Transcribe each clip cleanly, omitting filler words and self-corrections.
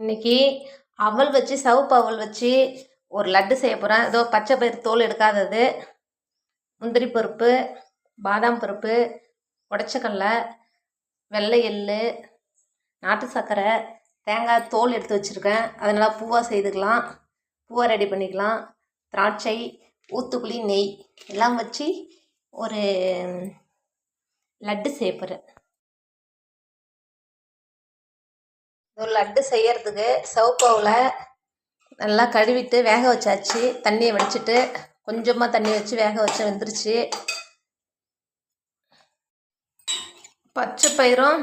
இன்னைக்கு அவல் வச்சு சிவப்பு அவல் வச்சு ஒரு லட்டு செய்ய போகிறேன். ஏதோ பச்சை பயிறு தோல் எடுக்காதது, முந்திரி பருப்பு, பாதாம் பருப்பு, உடச்சக்கடலை, வெள்ளை எள்ளு, நாட்டு சர்க்கரை, தேங்காய் தோல் எடுத்து வச்சுருக்கேன். அதனால் பூவாக செய்துக்கலாம், பூவாக ரெடி பண்ணிக்கலாம். திராட்சை, ஊத்துக்குழி, நெய் எல்லாம் வச்சு ஒரு லட்டு செய்ய போகிறேன். ஒரு லட்டு செய்யறதுக்கு சிவப்பு அவலை நல்லா கழுவிட்டு வேக வச்சாச்சு. தண்ணியை வடிச்சிட்டு கொஞ்சமாக தண்ணி வச்சு வேக வச்சு வெந்துருச்சு. பச்சை பயிரும்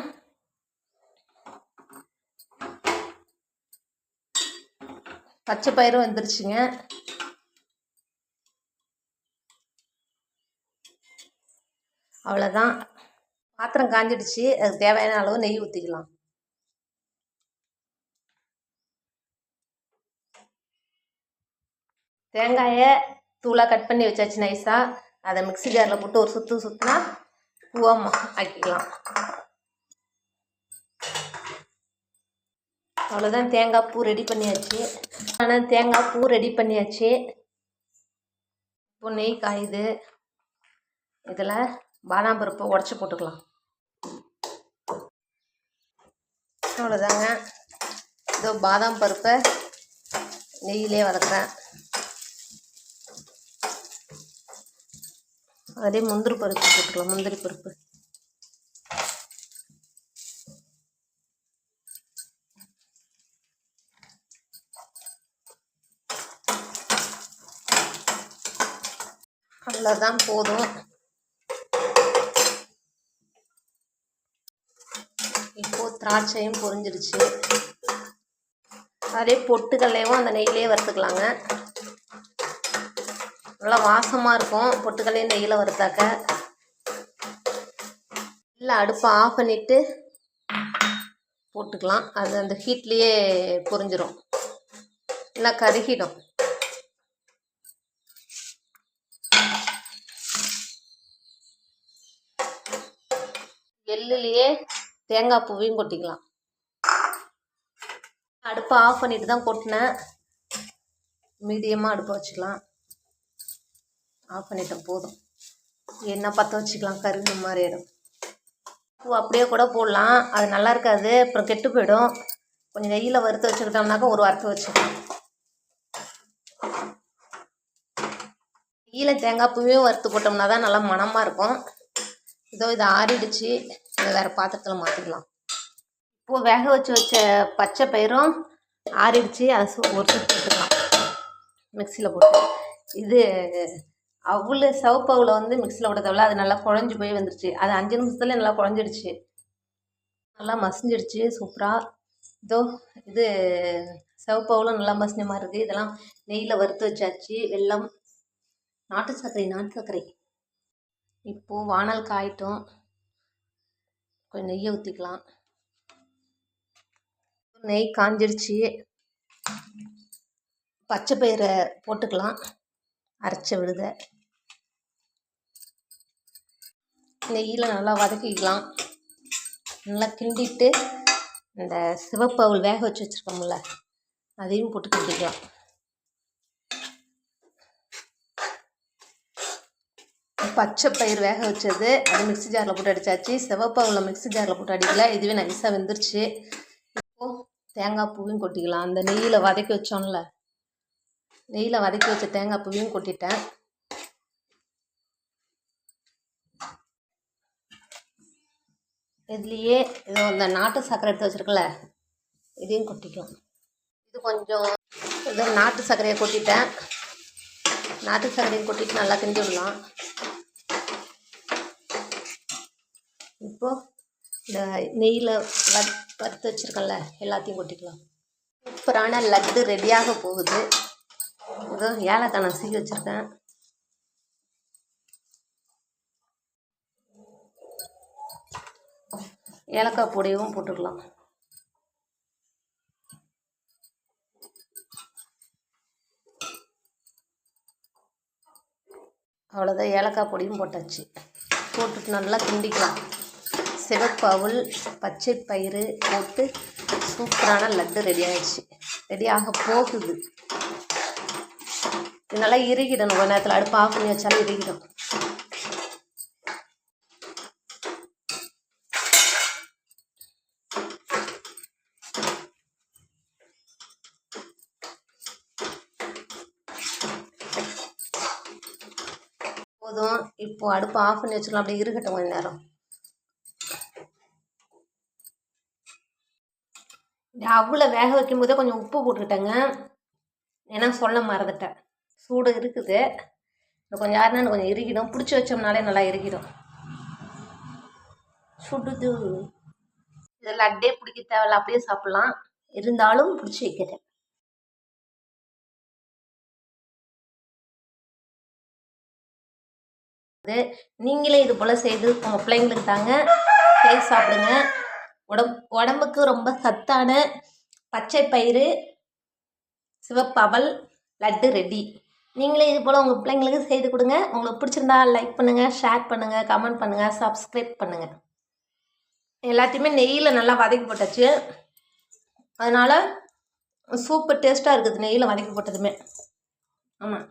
வெந்துருச்சுங்க. அவ்வளோதான். பாத்திரம் காஞ்சிடுச்சு. அதுக்கு தேவையான அளவு நெய் ஊற்றிக்கலாம். தேங்காயை தூளாக கட் பண்ணி வச்சாச்சு நைஸாக. அதை மிக்ஸி ஜாரில் போட்டு ஒரு சுற்றினா பூவாக ஆக்கிக்கலாம். அவ்வளோதான், தேங்காய் பூ ரெடி பண்ணியாச்சு. ஆனால் தேங்காய் பூ ரெடி பண்ணியாச்சு. இப்போ நெய் காயுது. இதில் பாதாம் பருப்பை உடச்சி போட்டுக்கலாம். அவ்வளோதாங்க. இதோ பாதாம் பருப்பை நெய்யிலே வதக்குறேன். அதே முந்திரி பருப்பு போட்டுக்கலாம். முந்திரி பருப்பு அவ்வளோதான், போதும். இப்போ திராட்சையும் பொரிஞ்சிடுச்சு. அதே பொட்டுக்கல்லையும் அந்த நெய்யிலே வறுத்துக்கலாங்க. நல்லா வாசமாக இருக்கும் பொட்டுக்கல்லையும் நெய்யில் வறுத்தாக்க. இல்லை, அடுப்பை ஆஃப் பண்ணிவிட்டு போட்டுக்கலாம். அது அந்த ஹீட்லேயே பொரிஞ்சிடும், இல்லை கருகிடும். எள்ளுலேயே தேங்காய் பூவையும் கொட்டிக்கலாம். அடுப்பை ஆஃப் பண்ணிட்டு தான் கொட்டினேன். மீடியமாக அடுப்பை வச்சுக்கலாம். ஆஃப் பண்ணிட்டேன், போதும். என்ன பற்ற வச்சுக்கலாம், கருகு மாதிரி ஆகிடும். பூ அப்படியே கூட போடலாம், அது நல்லா இருக்காது, அப்புறம் கெட்டு போயிடும். கொஞ்சம் நெய்யில் வறுத்து வச்சுக்கிட்டோம்னாக்கா ஒரு வறுத்து வச்சுக்கலாம். நெய்யில் தேங்காய் பூவையும் வறுத்து போட்டோம்னா தான் நல்லா மணமாக இருக்கும். இதோ இதை ஆறிடுச்சு. இதை வேறு பாத்திரத்தில் மாற்றிக்கலாம். இப்போது வேக வச்ச பச்சை பயிரும் ஆறிடுச்சு. அதை ஒரு சுட்டு போட்டுக்கலாம் மிக்சியில் போட்டு. இது அவள் சிவப்பு அவலை மிக்சியில் போட தேவையில்ல, அது நல்லா குழஞ்சி போய் வந்துடுச்சு. அது 5 நிமிஷத்துல நல்லா குழஞ்சிடுச்சு, நல்லா மசிஞ்சிடுச்சு சூப்பராக. இதோ இது சிவப்பு அவலும் நல்லா மசிஞ்ச மாதிரி இருக்குது. இதெல்லாம் நெய்யில் வறுத்து வச்சாச்சு. வெல்லம், நாட்டு சர்க்கரை. இப்போது வானல் காயிட்டும். கொஞ்சம் நெய்யை ஊற்றிக்கலாம். நெய் காஞ்சிடுச்சு. பச்சை பயிரை போட்டுக்கலாம், அரைச்ச விழுத. நெய்யில் நல்லா வதக்கிக்கலாம். நல்லா கிண்டிட்டு இந்த சிவப்பு அவல் வேக வச்சு வச்சுருக்கோம்ல, அதையும் போட்டு கிண்டிக்கலாம். பச்சை பயிர் வேக வச்சது அது மிக்ஸி ஜாரில் போட்டு அடித்தாச்சு. சிவப்பு அவலை மிக்ஸி ஜாரில் போட்டு அடிக்கல, இதுவே நைஸாக வெந்துருச்சு. இப்போது தேங்காய் பூவையும் கொட்டிக்கலாம். அந்த நெய்யில் வதக்கி வச்சோம்ல, நெய்யில் வதக்கி வச்ச தேங்காய் பூவையும் கொட்டிட்டேன். இதுலேயே இதோ இந்த நாட்டு சர்க்கரை எடுத்து வச்சுருக்கல, இதையும் கொட்டிக்கலாம். இது கொஞ்சம் இதோ நாட்டு சர்க்கரையை கொட்டிட்டேன். நாட்டு சர்க்கரையும் கொட்டிட்டு நல்லா கிண்டி விடலாம். இப்போது இந்த நெய்யில் வறுத்து வச்சுருக்கல எல்லாத்தையும் கொட்டிக்கலாம். சூப்பரான லட்டு ரெடியாக போகுது. இதோ ஏலக்காய் நான் சீக்கி வச்சுருக்கேன். ஏலக்காய் பொடியும் போட்டுக்கலாம். அவ்வளோதான், ஏலக்காய் பொடியும் போட்டாச்சு. போட்டுட்டு நல்லா கிண்டிக்கலாம். சிவப்பு அவல் பச்சை பயிறு போட்டு சூப்பரான லட்டு ரெடி ஆகிடுச்சு. ரெடியாக போகுது. இது நல்லா இறுகிடணும். கொஞ்ச நேரத்தில் அடுப்பு ஆஃப் பண்ணி வச்சாலும் இறுகிடும். போதும். இப்போ அடுப்பு ஆஃப் பண்ணி வச்சுக்கலாம். அப்படியே இருக்கட்டும் கொஞ்ச நேரம். அவ்வளோ வேக வைக்கும் போதே கொஞ்சம் உப்பு போட்டுக்கிட்டேங்க. ஏன்னா சொல்ல மறந்துட்டேன். சூடு இருக்குது. கொஞ்சம் யாருன்னா கொஞ்சம் இறுகிடும். பிடிச்சி வச்சோம்னாலே நல்லா இறுகிடும். சுடுது. இதில் லட்டே பிடிக்க தேவையில்ல, அப்படியே சாப்பிட்லாம். இருந்தாலும் பிடிச்சி வைக்கிறேன். நீங்களே இது போல் செய்து உங்கள் பிள்ளைங்களுக்கு தாங்க. செய்து சாப்பிடுங்க. உடம்புக்கு ரொம்ப சத்தான பச்சை பயிறு சிவப்பு அவல் லட்டு ரெடி. நீங்களே இது போல் உங்கள் பிள்ளைங்களுக்கு செய்து கொடுங்க. உங்களுக்கு பிடிச்சிருந்தா லைக் பண்ணுங்கள், ஷேர் பண்ணுங்கள், கமெண்ட் பண்ணுங்கள், சப்ஸ்கிரைப் பண்ணுங்கள். எல்லாத்தையுமே நெய்யில் நல்லா வதக்கி போட்டாச்சு. அதனால் சூப்பர் டேஸ்ட்டாக இருக்குது நெய்யில் வதக்கி போட்டதுமே. ஆமாம்.